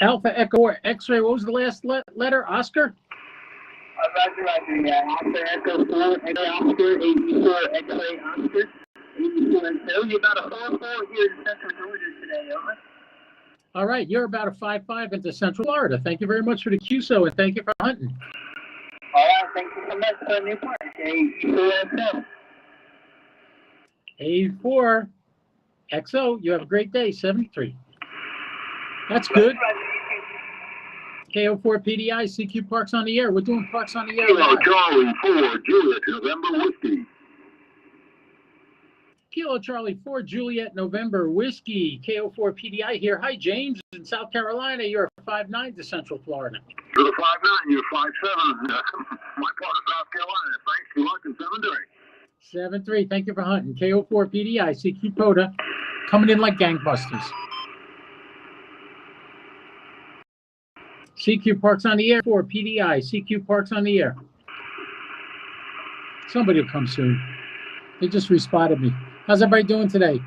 Alpha Echo or X-ray. What was the last letter? Oscar? Roger, yeah. Alpha Echo 4, Echo Oscar, 84, X-ray Oscar, 84. So you're about a 4-4 here in Central Georgia today, over. All right, you're about a 5-5 into Central Florida. Thank you very much for the QSO, and thank you for hunting. All right, thank you so much for a new part. 84 84 XO, you have a great day, 73. That's good. KO4 PDI, CQ Parks on the air. We're doing Parks on the air. Kilo Charlie 4, Juliet, November Whiskey. Kilo Charlie 4, Juliet, November Whiskey. KO4 PDI here. Hi, James in South Carolina. You're a 5-9 to Central Florida. You're a 5-9, you're 5-7. My part of South Carolina. Thanks, good luck, and 7-3. 7-3. Thank you for hunting. KO4 PDI, CQ Pota, coming in like gangbusters. CQ Parks on the air for PDI. CQ Parks on the air. Somebody will come soon. They just respotted me. How's everybody doing today?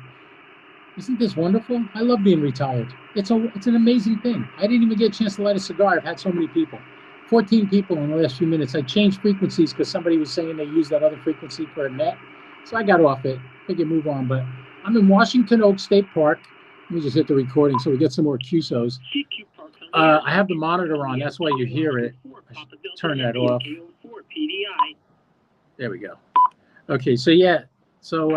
Isn't this wonderful? I love being retired. It's an amazing thing. I didn't even get a chance to light a cigar. I've had so many people. 14 people in the last few minutes. I changed frequencies because somebody was saying they used that other frequency for a net. So I got off it. I could move on. But I'm in Washington Oak State Park. Let me just hit the recording so we get some more QSOs. I have the monitor on. That's why you hear it. I should turn that off. There we go. Okay, so yeah. So,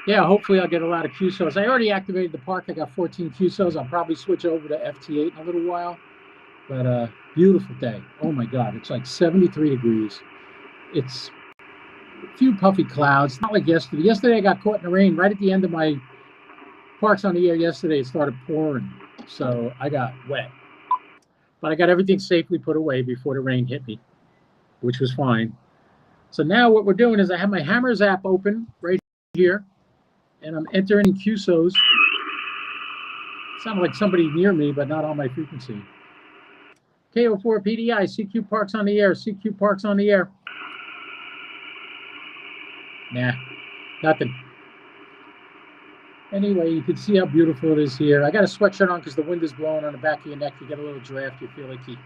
yeah, hopefully I'll get a lot of QSOs. I already activated the park. I got 14 QSOs. I'll probably switch over to FT8 in a little while. But beautiful day. Oh, my God. It's like 73 degrees. It's a few puffy clouds. Not like yesterday. Yesterday I got caught in the rain right at the end of my Parks on the Air yesterday. It started pouring. So I got wet. But I got everything safely put away before the rain hit me, which was fine. So now what we're doing is I have my Hammers app open right here, and I'm entering QSOs. It sounded like somebody near me, but not on my frequency. KO4 PDI, CQ Parks on the air, CQ Parks on the air. Nah, nothing. Anyway, you can see how beautiful it is here. I got a sweatshirt on because the wind is blowing on the back of your neck. You get a little draft. You feel achy.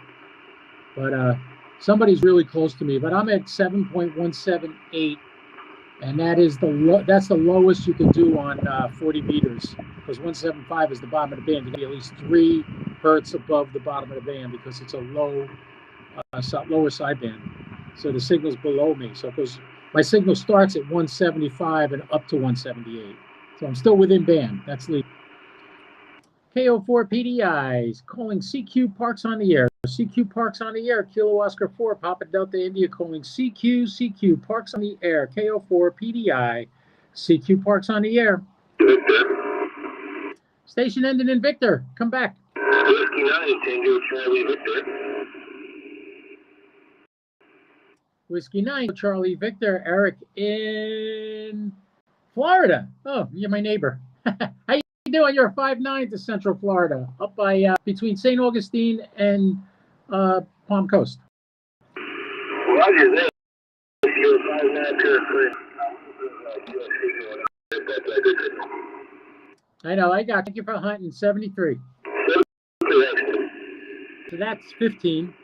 But somebody's really close to me. But I'm at 7.178, and that's the lowest you can do on 40 meters, because 175 is the bottom of the band. You get at least 3 hertz above the bottom of the band because it's a lower sideband. So the signal's below me. So because my signal starts at 175 and up to 178. So I'm still within band. That's legal. KO4 PDIs calling CQ Parks on the air. CQ Parks on the air. Kilo Oscar 4, Papa Delta India calling CQ Parks on the air. KO4 PDI. CQ Parks on the air. Station ending in Victor. Come back. Whiskey 9, Tango Charlie Victor. Whiskey 9, Charlie Victor. Eric in Florida. Oh, you're my neighbor. How you doing? You're a 5-9 to Central Florida, up by between St. Augustine and Palm Coast. Roger that. You're a 5-9 to I know. Thank you for hunting. 73. So that's 15.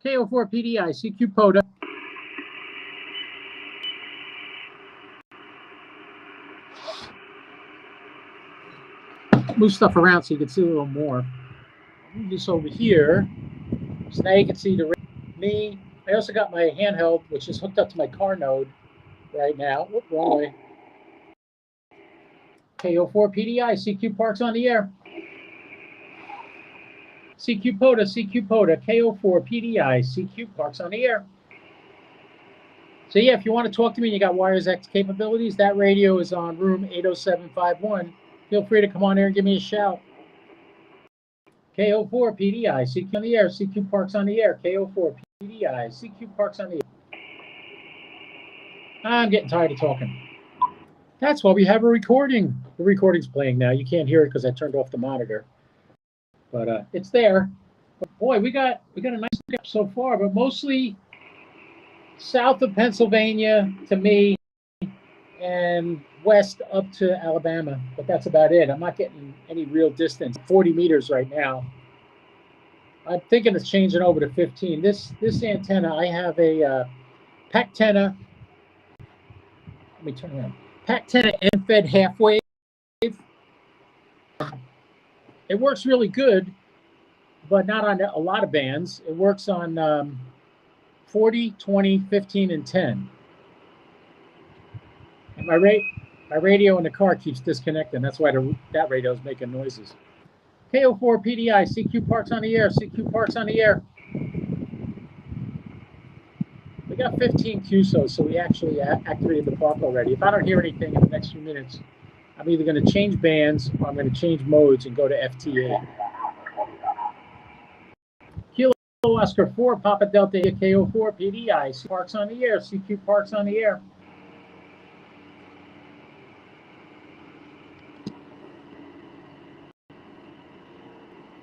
KO4 PDI, CQ Pota. Move stuff around so you can see a little more. Move this over here so now you can see me. I also got my handheld, which is hooked up to my car node right now. Whoop, wrong way. KO4 PDI, CQ Parks on the air. CQ Pota, KO4 PDI, CQ Parks on the air. So yeah, if you want to talk to me and you got WiresX capabilities, that radio is on room 80751. Feel free to come on there and give me a shout. KO4 PDI, CQ on the air, CQ Parks on the air, KO4 PDI, CQ Parks on the air. I'm getting tired of talking. That's why we have a recording. The recording's playing now. You can't hear it because I turned off the monitor. But it's there. But boy, we got a nice look so far, but mostly south of Pennsylvania to me and west up to Alabama, but that's about it. I'm not getting any real distance. 40 meters right now. I'm thinking of changing over to 15. This antenna, I have a Pactena. Let me turn around. Pactena end-fed half wave. It works really good, but not on a lot of bands. It works on 40, 20, 15, and 10. And my radio in the car keeps disconnecting. That's why that radio is making noises. KO4 PDI, CQ Parks on the air, CQ Parks on the air. We got 15 QSOs, so we actually activated the park already. If I don't hear anything in the next few minutes, I'm either going to change bands or I'm going to change modes and go to FTA. Kilo Oscar 4, Papa Delta KO4 PDI, CQ Parks on the air, CQ Parks on the air.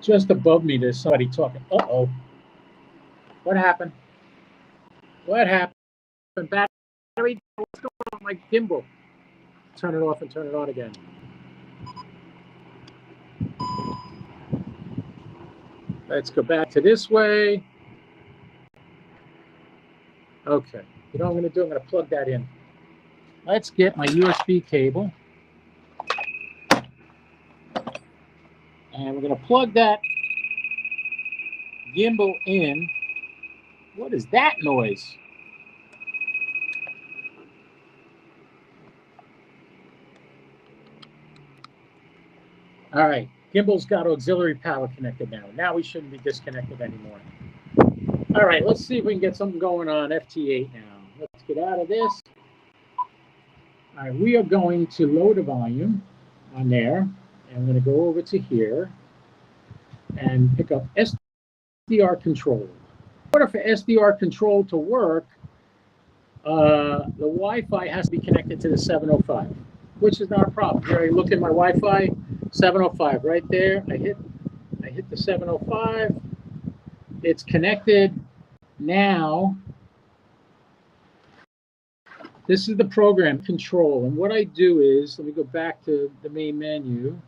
Just above me, there's somebody talking. Uh-oh. What happened? What happened? Battery? What's going on with my gimbal? Turn it off and turn it on again. Let's go back to this way. Okay. You know what I'm going to do? I'm going to plug that in. Let's get my USB cable. And we're going to plug that gimbal in. What is that noise? All right, gimbal's got auxiliary power connected now. Now we shouldn't be disconnected anymore. All right, let's see if we can get something going on FT8 now. Let's get out of this. All right, we are going to load a volume on there. And I'm going to go over to here and pick up SDR control. In order for SDR control to work, the Wi-Fi has to be connected to the 705, which is not a problem. Here I look at my Wi-Fi, 705 right there. I hit the 705. It's connected. Now, this is the program control. And what I do is, let me go back to the main menu.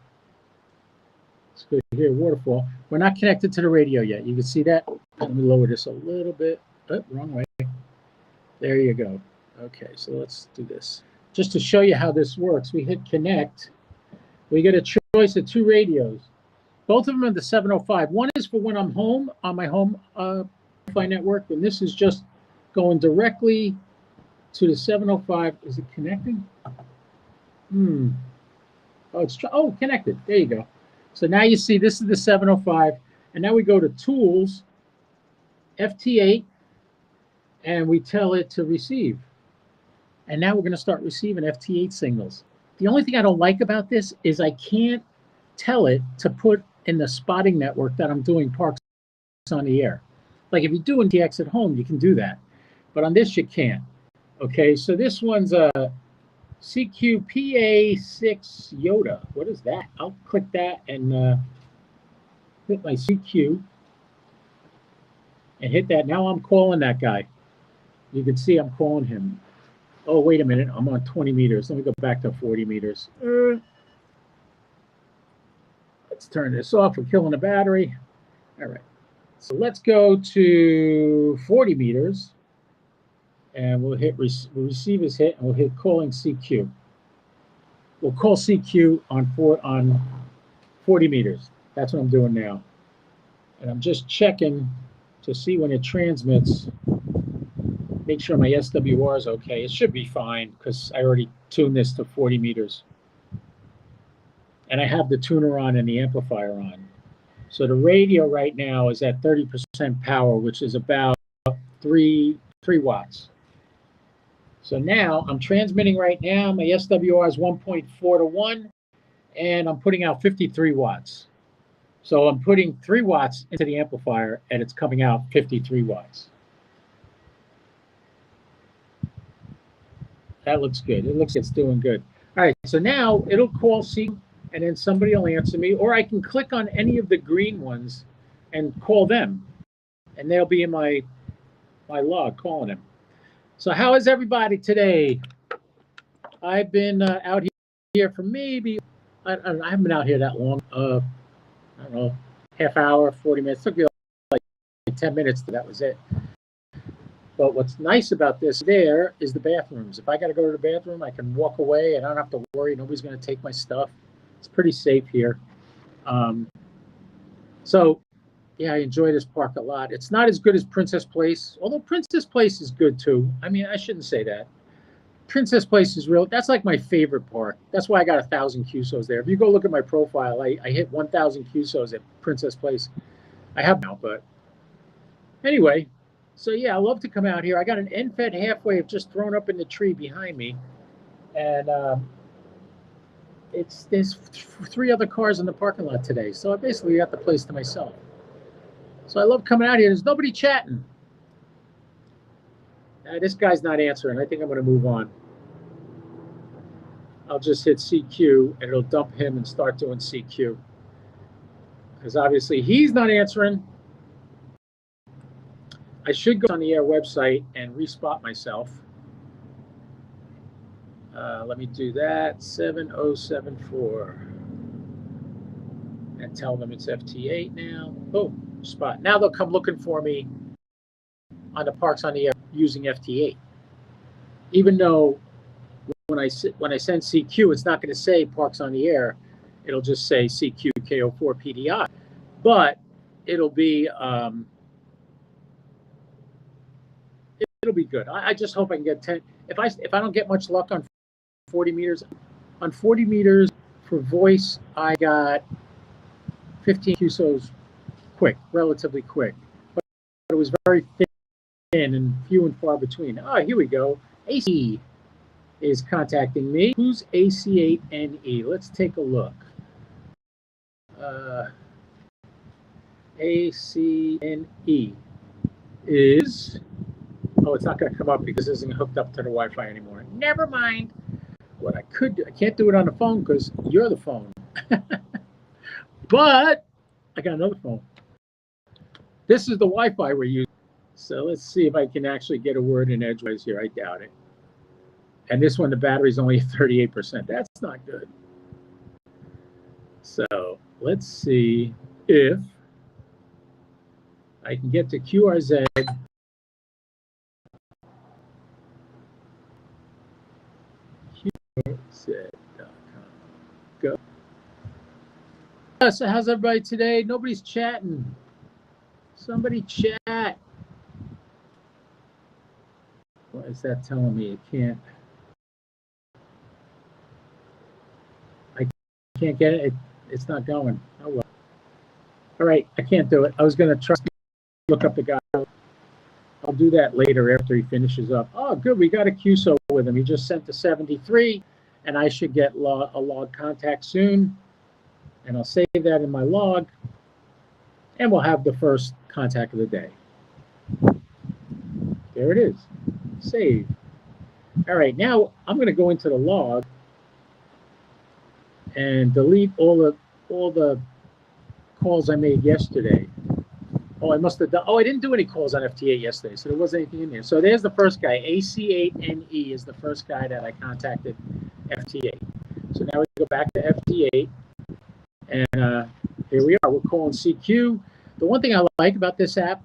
Let's go here, waterfall. We're not connected to the radio yet. You can see that. Let me lower this a little bit. Oh, wrong way. There you go. Okay, so let's do this. Just to show you how this works, we hit connect. We get a choice of two radios. Both of them are the 705. One is for when I'm home on my home Wi-Fi network, and this is just going directly to the 705. Is it connecting? Oh, connected. There you go. So now you see this is the 705, and now we go to Tools, FT8, and we tell it to receive. And now we're going to start receiving FT8 signals. The only thing I don't like about this is I can't tell it to put in the spotting network that I'm doing Parks on the air. Like if you're doing TX at home, you can do that. But on this, you can't. Okay, so this one's a CQPA6 Yoda. What is that? I'll click that and hit my CQ and hit that. Now I'm calling that guy. You can see I'm calling him. Oh, wait a minute. I'm on 20 meters. Let me go back to 40 meters. Let's turn this off. We're killing the battery. All right. So let's go to 40 meters. And we'll hit we'll receive his hit, and we'll hit calling CQ. We'll call CQ on 40 meters. That's what I'm doing now. And I'm just checking to see when it transmits. Make sure my SWR is okay. It should be fine because I already tuned this to 40 meters. And I have the tuner on and the amplifier on. So the radio right now is at 30% power, which is about 3 watts. So now I'm transmitting right now. My SWR is 1.4 to 1, and I'm putting out 53 watts. So I'm putting 3 watts into the amplifier, and it's coming out 53 watts. That looks good. It looks like it's doing good. All right, so now it'll call C, and then somebody will answer me, or I can click on any of the green ones and call them, and they'll be in my log calling them. So how is everybody today? I've been out here for maybe, I haven't been out here that long. I don't know, half hour, 40 minutes. Took me like 10 minutes. That was it. But what's nice about this there is the bathrooms. If I got to go to the bathroom, I can walk away and I don't have to worry. Nobody's going to take my stuff. It's pretty safe here. So, yeah, I enjoy this park a lot. It's not as good as Princess Place, although Princess Place is good too. I mean, I shouldn't say that. Princess Place is real. That's like my favorite park. That's why I got 1,000 QSOs there. If you go look at my profile, I hit 1,000 QSOs at Princess Place. I have now, but anyway. So yeah, I love to come out here. I got an end-fed half wave just thrown up in the tree behind me, and there's 3 other cars in the parking lot today. So I basically got the place to myself. So I love coming out here. There's nobody chatting. This guy's not answering. I think I'm going to move on. I'll just hit CQ, and it'll dump him and start doing CQ. Because obviously he's not answering. I should go on the Air website and respot myself. Let me do that. 7074. And tell them it's FT8 now. Boom, spot. Now they'll come looking for me on the parks on the air using FT8. Even though when I send CQ, it's not going to say parks on the air. It'll just say CQ KO4 PDI. But it'll be it'll be good. I just hope I can get 10. If I don't get much luck on 40 meters, for voice, I got 15 QSOs quick, relatively quick. But it was very thin and few and far between. Oh, here we go. AC is contacting me. Who's AC8NE? Let's take a look. ACNE is... Oh, it's not going to come up because it isn't hooked up to the Wi-Fi anymore. Never mind. What I could do, I can't do it on the phone because you're the phone. But I got another phone. This is the Wi-Fi we're using. So let's see if I can actually get a word in edgeways here. I doubt it. And this one, the battery's only 38%. That's not good. So let's see if I can get to QRZ. Go. So how's everybody today? Nobody's chatting. Somebody chat. What is that telling me? It can't. I can't get it. It's not going. Oh well. All right, I can't do it. I was going to try to look up the guy. I'll do that later after he finishes up. Oh, good. We got a QSO with him. He just sent the 73, and I should get a log contact soon. And I'll save that in my log, and we'll have the first contact of the day. There it is. Save. All right, now I'm going to go into the log and delete all the calls I made yesterday. Oh, I must have done. Oh, I didn't do any calls on FT8 yesterday, so there wasn't anything in there. So there's the first guy. AC8NE is the first guy that I contacted FT8. So now we go back to FT8, and here we are. We're calling CQ. The one thing I like about this app,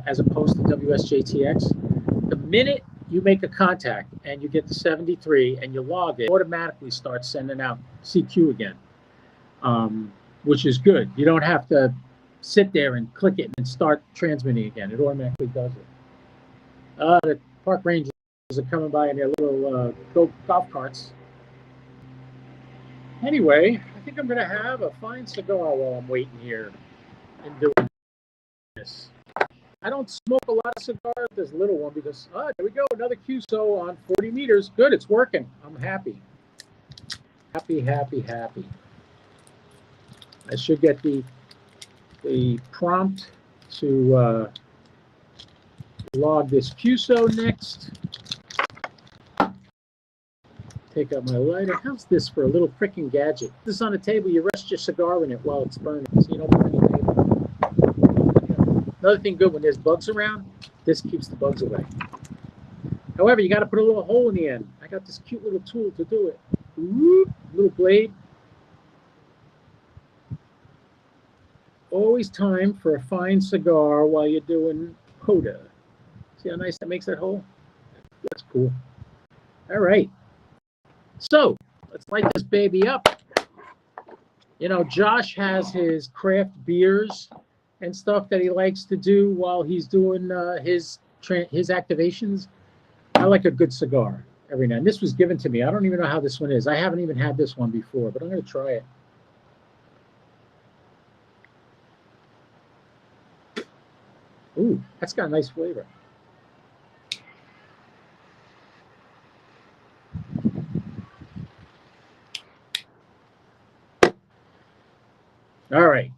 as opposed to WSJTX, the minute you make a contact and you get the 73 and you log it, automatically starts sending out CQ again, which is good. You don't have to sit there and click it and start transmitting again. It automatically does it. The park rangers are coming by in their little golf carts. Anyway, I think I'm going to have a fine cigar while I'm waiting here and doing this. I don't smoke a lot of cigars, this little one, because, there we go, another QSO on 40 meters. Good, it's working. I'm happy. Happy, happy, happy. I should get the prompt to log this QSO next. Take out my lighter. How's this for a little freaking gadget? This is on the table. You rest your cigar in it while it's burning, so you don't burn your table. Another thing good, when there's bugs around, this keeps the bugs away. However, you got to put a little hole in the end. I got this cute little tool to do it. Whoop, little blade. Always time for a fine cigar while you're doing Pota. See how nice that makes that hole? That's cool. All right. So let's light this baby up. You know, Josh has his craft beers and stuff that he likes to do while he's doing his activations. I like a good cigar every now and then. This was given to me. I don't even know how this one is. I haven't even had this one before, but I'm going to try it. Ooh, that's got a nice flavor. All right.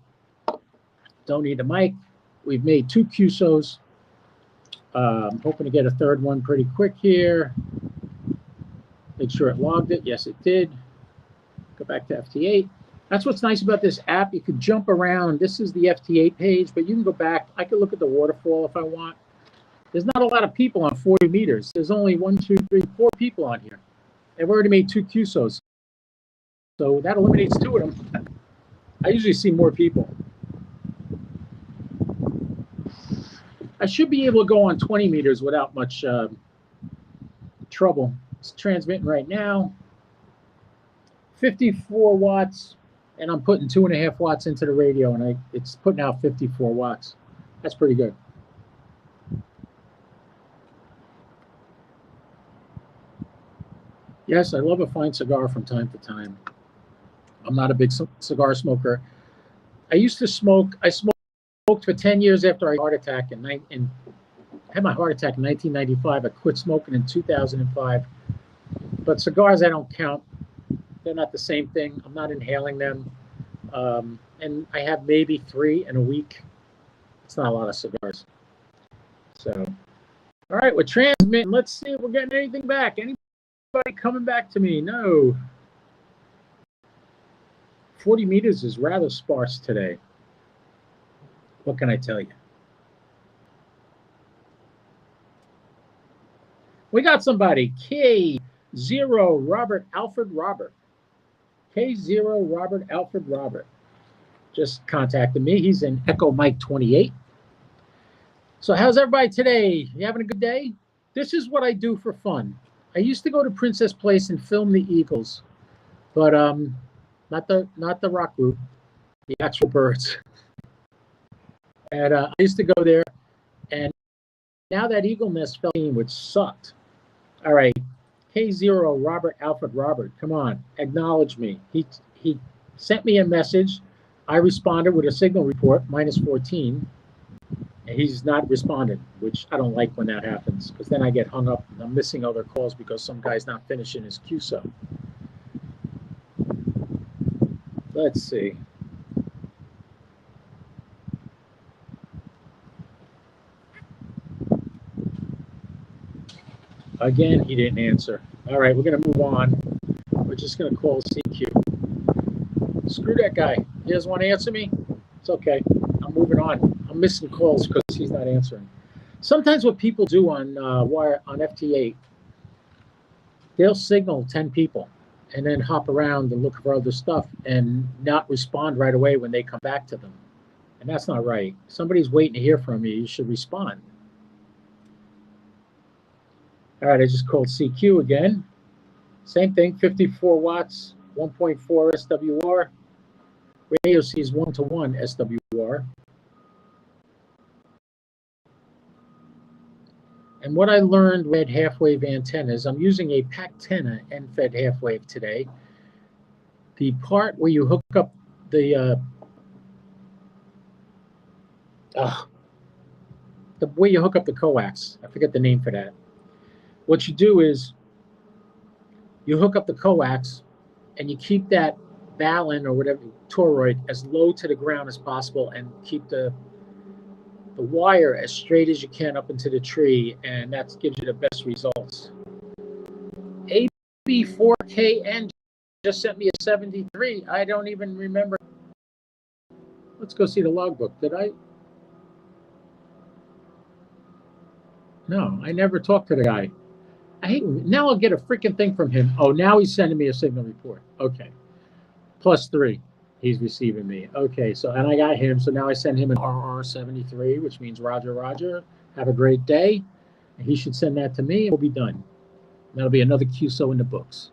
Don't need the mic. We've made 2 QSOs. Hoping to get a third one pretty quick here. Make sure it logged it. Yes, it did. Go back to FT8. That's what's nice about this app. You can jump around. This is the FT8 page, but you can go back. I can look at the waterfall if I want. There's not a lot of people on 40 meters. There's only 1, 2, 3, 4 people on here. They've already made 2 QSOs. So that eliminates 2 of them. I usually see more people. I should be able to go on 20 meters without much trouble. It's transmitting right now. 54 watts, and I'm putting 2.5 watts into the radio, and it's putting out 54 watts. That's pretty good. Yes, I love a fine cigar from time to time. I'm not a big cigar smoker. I used to smoke. I smoked for 10 years after I had a heart attack and had my heart attack in 1995. I quit smoking in 2005. But cigars, I don't count. They're not the same thing. I'm not inhaling them. And I have maybe 3 in a week. It's not a lot of cigars. So, all right, we're transmitting. Let's see if we're getting anything back. Anybody coming back to me? No. 40 meters is rather sparse today. What can I tell you? We got somebody. K0 Robert Alfred Robert. K0 Robert Alfred Robert just contacted me. He's in Echo Mike 28. So how's everybody today? You having a good day? This is what I do for fun. I used to go to Princess Place and film the Eagles, but not the rock group, the actual birds. And I used to go there, and now that Eagle Nest fell in, which sucked. All right, K0 Robert Alfred Robert, come on, acknowledge me. He sent me a message. I responded with a signal report, -14, and he's not responded, which I don't like when that happens, because then I get hung up and I'm missing other calls because some guy's not finishing his QSO. Let's see. Again, he didn't answer. All right, we're going to move on. We're just going to call CQ. Screw that guy. He doesn't want to answer me. It's okay. I'm moving on. I'm missing calls because he's not answering. Sometimes what people do on FT8, they'll signal 10 people and then hop around and look for other stuff and not respond right away when they come back to them. And that's not right. If somebody's waiting to hear from you, you should respond. All right, I just called CQ again. Same thing, 54 watts, 1.4 SWR. Radio sees 1-to-1 SWR. And what I learned with half-wave antennas, I'm using a PAC-10 end-fed half-wave today. The part where you hook up the way you hook up the coax, I forget the name for that. What you do is you hook up the coax and you keep that balun or whatever, toroid, as low to the ground as possible and keep the wire as straight as you can up into the tree, and that gives you the best results. AB4KN just sent me a 73. I don't even remember. Let's go see the logbook. Did I? No, I never talked to the guy. I hate now. I'll get a freaking thing from him. Oh, now he's sending me a signal report. Okay, +3. He's receiving me. Okay, so and I got him. So now I send him an RR73, which means Roger, Roger. Have a great day. He should send that to me, and we'll be done. That'll be another QSO in the books.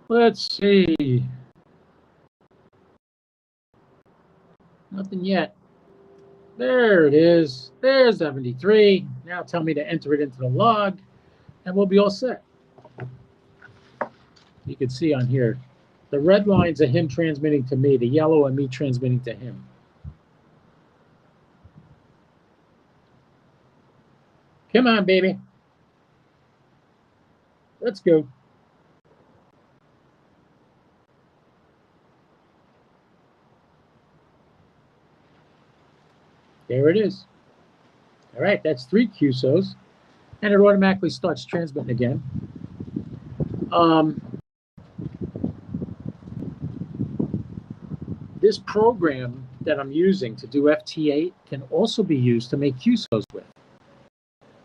Let's see. Nothing yet. There it is. There's 73. Now tell me to enter it into the log, and we'll be all set. You can see on here, the red lines are him transmitting to me, the yellow are me transmitting to him. Come on, baby. Let's go. There it is. All right, that's 3 QSOs, and it automatically starts transmitting again. This program that I'm using to do FT8 can also be used to make QSOs with.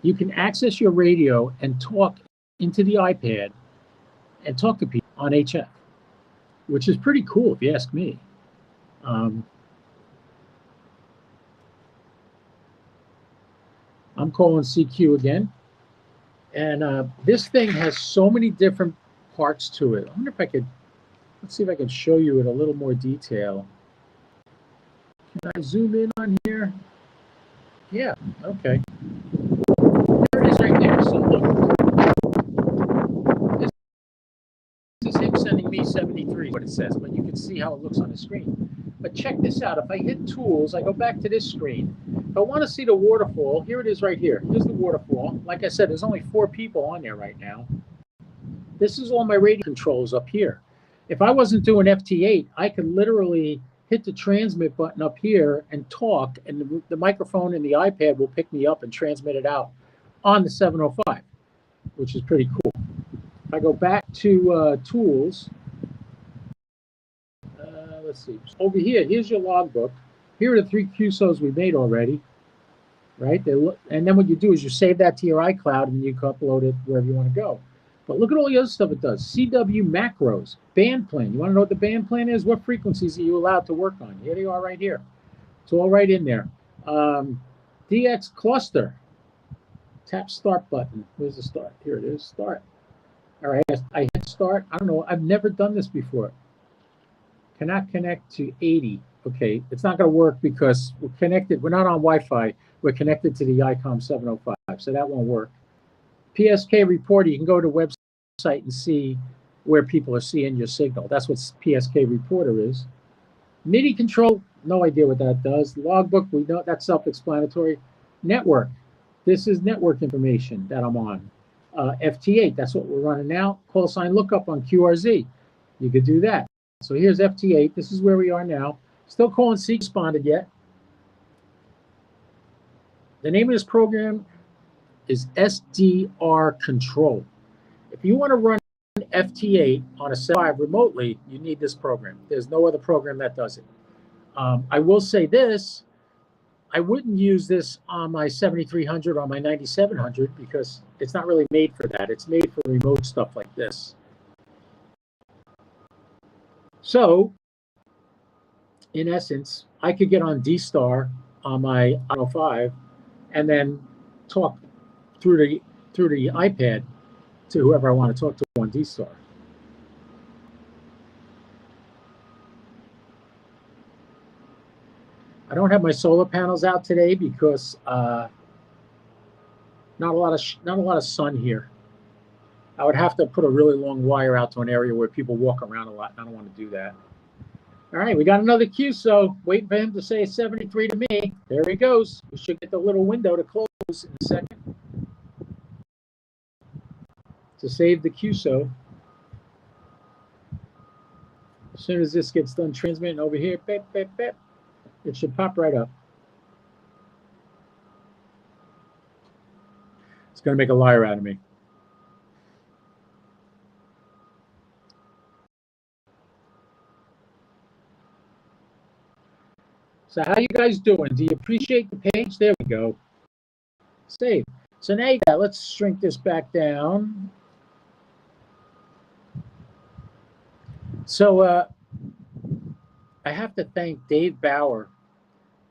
You can access your radio and talk into the iPad and talk to people on HF, which is pretty cool if you ask me. I'm calling CQ again. And this thing has so many different parts to it. I wonder if I could, let's see if I can show you in a little more detail. Can I zoom in on here? Yeah, okay. There it is right there. So look, this is him sending me 73, what it says, but you can see how it looks on the screen. But check this out. If I hit tools, I go back to this screen. If I want to see the waterfall, here it is right here. Here's the waterfall. Like I said, there's only 4 people on there right now. This is all my radio controls up here. If I wasn't doing FT8, I could literally hit the transmit button up here and talk, and the microphone and the iPad will pick me up and transmit it out on the 705, which is pretty cool. If I go back to tools, let's see, over here, here's your logbook. Here are the 3 QSOs we made already, right? And then what you do is you save that to your iCloud and you can upload it wherever you want to go. But look at all the other stuff it does. CW macros, band plan. You want to know what the band plan is? What frequencies are you allowed to work on? Here they are right here. It's all right in there. DX cluster. Tap start button. Where's the start? Here it is. Start. All right. I hit start. I don't know. I've never done this before. Cannot connect to 80. Okay. It's not going to work because we're connected. We're not on Wi-Fi. We're connected to the ICOM 705. So that won't work. PSK reporter. You can go to website and see where people are seeing your signal. That's what PSK reporter is. MIDI control, no idea what that does. Logbook, we know that's self-explanatory. Network, this is network information that I'm on. FT8, that's what we're running now. Call sign lookup on QRZ. You could do that. So here's FT8. This is where we are now. Still calling seek responded yet. The name of this program is SDR control. If you want to run FT8 on a 705 remotely, you need this program. There's no other program that does it. I will say this, I wouldn't use this on my 7300 or my 9700 because it's not really made for that. It's made for remote stuff like this. So, in essence, I could get on D-Star on my 105 and then talk through the iPad to whoever I want to talk to on D-Star. I don't have my solar panels out today because not a lot of sun here. I would have to put a really long wire out to an area where people walk around a lot, and I don't want to do that. All right, we got another QSO. Waiting for him to say 73 to me. There he goes. We should get the little window to close in a second to save the QSO. As soon as this gets done transmitting over here, beep, beep, beep, it should pop right up. It's going to make a liar out of me. So how you guys doing? Do you appreciate the page? There we go. Save. So now you got, let's shrink this back down. So I have to thank Dave Bauer,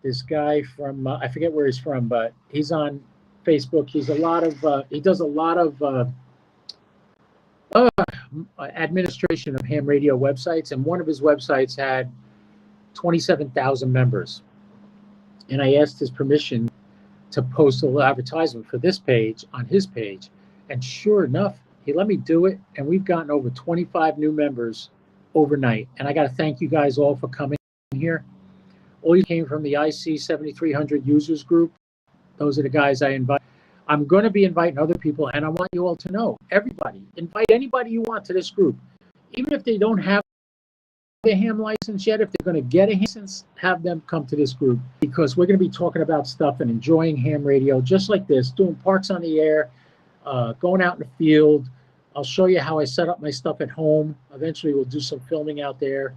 this guy from, I forget where he's from, but he's on Facebook. He's a lot of, he does a lot of administration of ham radio websites, and one of his websites had 27,000 members. And I asked his permission to post a little advertisement for this page on his page. And sure enough, he let me do it. And we've gotten over 25 new members overnight. And I got to thank you guys all for coming here. All you came from the IC 7300 users group. Those are the guys I invite. I'm going to be inviting other people, and I want you all to know, everybody, invite anybody you want to this group. Even if they don't have a ham license yet, if they're going to get a ham license, have them come to this group, because we're going to be talking about stuff and enjoying ham radio just like this, doing parks on the air, going out in the field. I'll show you how I set up my stuff at home. Eventually, we'll do some filming out there.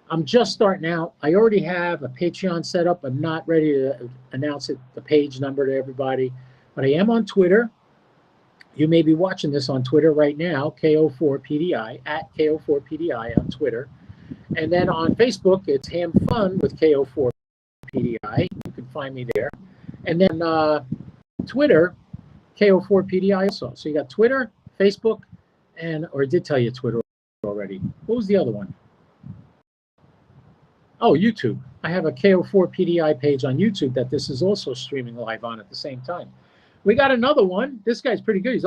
I'm just starting out. I already have a Patreon set up. I'm not ready to announce it, the page number to everybody. But I am on Twitter. You may be watching this on Twitter right now, KO4PDI, at KO4PDI on Twitter. And then on Facebook, it's Ham Fun with KO4PDI. You can find me there. And then Twitter, KO4PDI also. So you got Twitter, Facebook, or I did tell you Twitter already. What was the other one? Oh, YouTube. I have a KO4PDI page on YouTube that this is also streaming live on at the same time. We got another one. This guy's pretty good.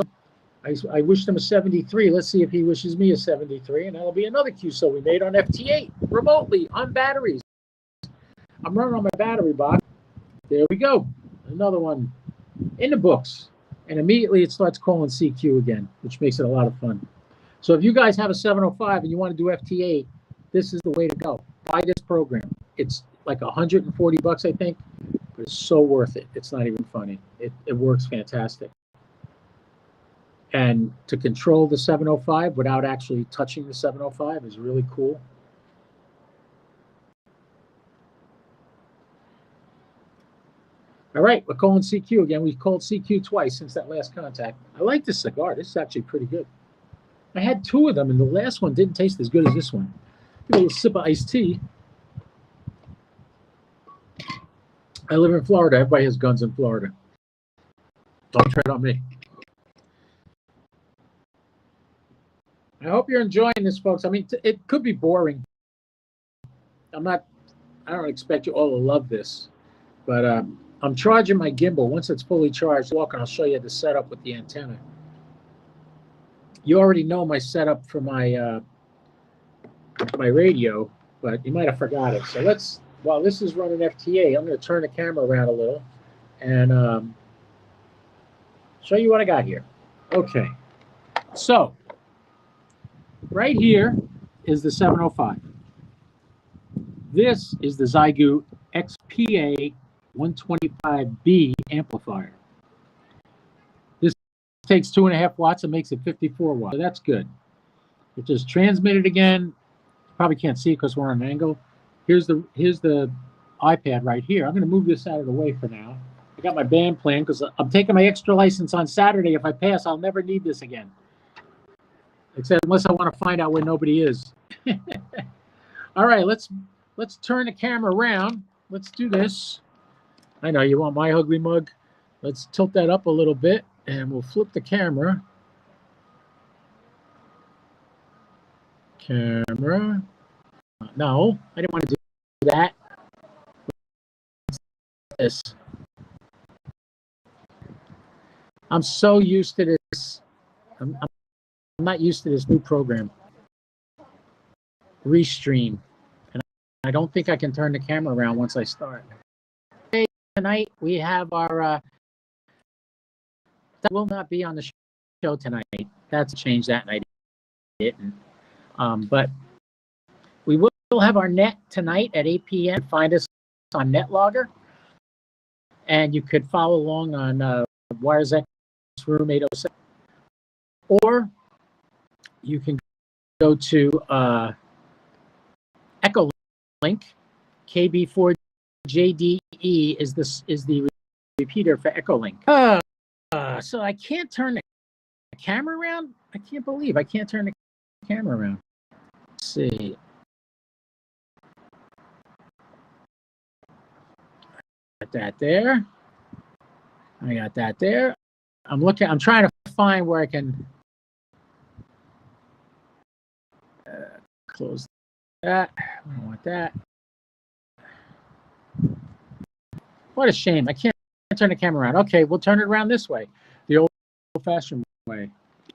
I wished him a 73. Let's see if he wishes me a 73, and that'll be another QSO we made on FT8 remotely on batteries. I'm running on my battery box. There we go. Another one in the books. And immediately it starts calling CQ again, which makes it a lot of fun. So if you guys have a 705 and you want to do FT8, this is the way to go. Buy this program. It's like 140 bucks, I think. But it's so worth it. It's not even funny. It works fantastic. And to control the 705 without actually touching the 705 is really cool. All right, we're calling CQ again. We've called CQ twice since that last contact. I like this cigar. This is actually pretty good. I had two of them, and the last one didn't taste as good as this one. Give a little sip of iced tea. I live in Florida. Everybody has guns in Florida. Don't try it on me. I hope you're enjoying this, folks. I mean, it could be boring. I don't expect you all to love this, but I'm charging my gimbal. Once it's fully charged, I'll show you the setup with the antenna. You already know my setup for my my radio, but you might have forgot it. So while this is running FTA, I'm going to turn the camera around a little and show you what I got here. Okay, so right here is the 705. This is the Zygoot XPA 125B amplifier. This takes 2.5 watts and makes it 54 watts. So that's good. It just transmitted again. Probably can't see it because we're on an angle. Here's the iPad right here. I'm going to move this out of the way for now. I got my band plan because I'm taking my extra license on Saturday. If I pass, I'll never need this again. Except unless I want to find out where nobody is. All right, let's turn the camera around. Let's do this. I know you want my ugly mug. Let's tilt that up a little bit, and we'll flip the camera. Camera. No, I didn't want to do that. This. I'm so used to this. I'm not used to this new program. Restream. And I don't think I can turn the camera around once I start. Hey, tonight we have our that will not be on the show tonight. That's changed that night. Didn't. But we will have our net tonight at 8 p.m. Find us on NetLogger. And you could follow along on WiresX Room 807. Or you can go to EchoLink. KB4JDE is the repeater for EchoLink. So I can't turn the camera around. I can't believe I can't turn the camera around. Let's see. Got that there. I got that there. I'm trying to find where I can close that. I don't want that. What a shame. I can't turn the camera around. Okay, we'll turn it around this way, the old-fashioned way.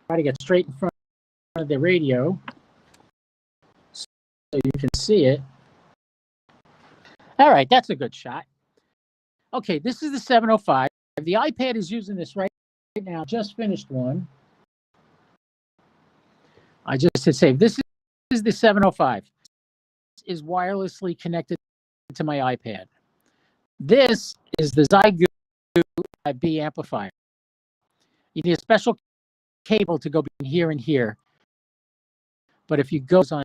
Try to get straight in front of the radio so you can see it. All right, that's a good shot. Okay, this is the 705. The iPad is using this right now. Just finished one. I just hit save. This is the 705. This is wirelessly connected to my iPad. This is the Zygoot B amplifier. You need a special cable to go between here and here. But if you go on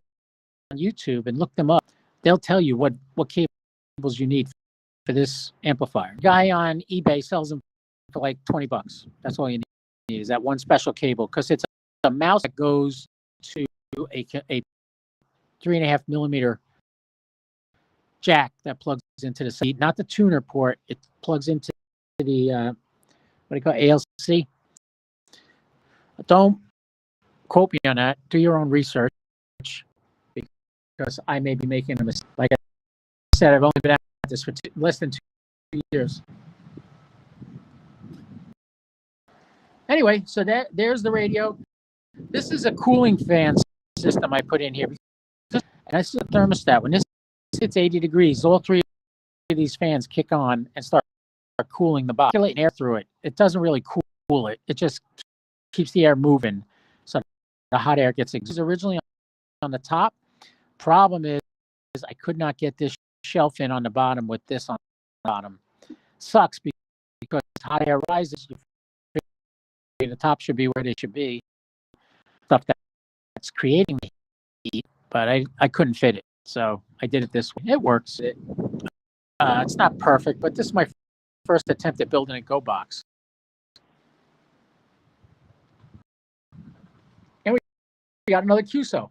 YouTube and look them up, they'll tell you what cables you need for this amplifier. guy on eBay sells them for like $20. That's all you need is that one special cable, because it's a mouse that goes to a 3.5 millimeter jack that plugs into the seat, not the tuner port. It plugs into the what do you call it, ALC. Don't quote me on that. Do your own research, because I may be making a mistake. Like I said, I've only been at this for less than 2 years. Anyway, so there's the radio. This is a cooling fan system I put in here. And this is a thermostat. When this hits 80 degrees, all three of these fans kick on and start cooling the box. Circulating air through it. It doesn't really cool it. It just keeps the air moving, so the hot air gets. It was originally on the top. Problem is I could not get this shelf in on the bottom with this on the bottom. Sucks because hot air rises. The top should be where they should be. Stuff that's creating the heat, but I couldn't fit it, so I did it this way. It works. It's not perfect, but this is my first attempt at building a Go box. And we got another QSO.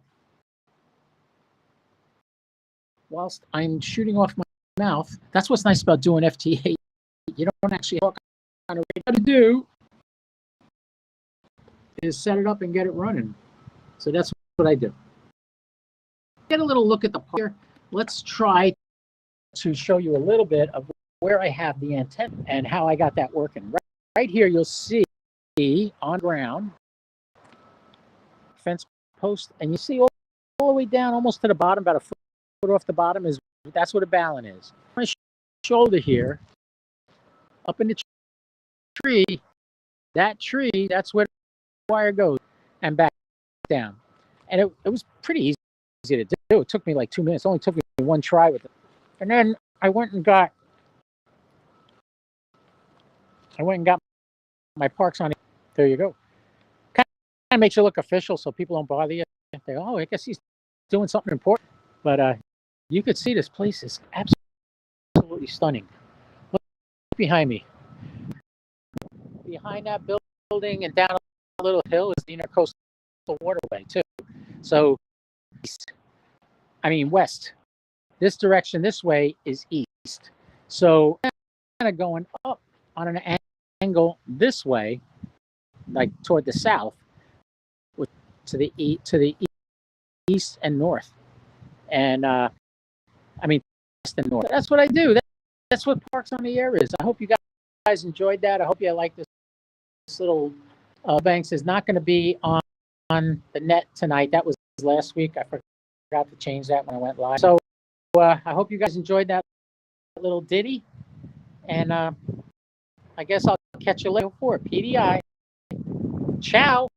Whilst I'm shooting off my mouth, that's what's nice about doing FT8. You don't actually talk on a radio. To do is set it up and get it running. So that's what I do. Get a little look at the part. Let's try to show you a little bit of where I have the antenna and how I got that working. Right here, you'll see on ground fence post, and you see all the way down, almost to the bottom, about a foot off the bottom. That's what a balun is. My shoulder here, up in the tree, that's where the wire goes, and back down. And it was pretty easy to do. It took me like 2 minutes. It only took me one try with it. And then I went and got my parks on it. There you go. Kind of makes you look official so people don't bother you. They go, oh, I guess he's doing something important. But you could see this place is absolutely stunning. Look behind me. Behind that building and down a little hill is the Intercoastal Waterway too. So, west. This direction, this way, is east. So, kind of going up on an angle this way, like toward the south, to the east and north, and west and north. That's what I do. That's what Parks on the Air is. I hope you guys enjoyed that. I hope you like this little. Banks is not going to be on the net tonight. That was last week. I forgot to change that when I went live. So I hope you guys enjoyed that little ditty. And I guess I'll catch you later for PDI. Ciao.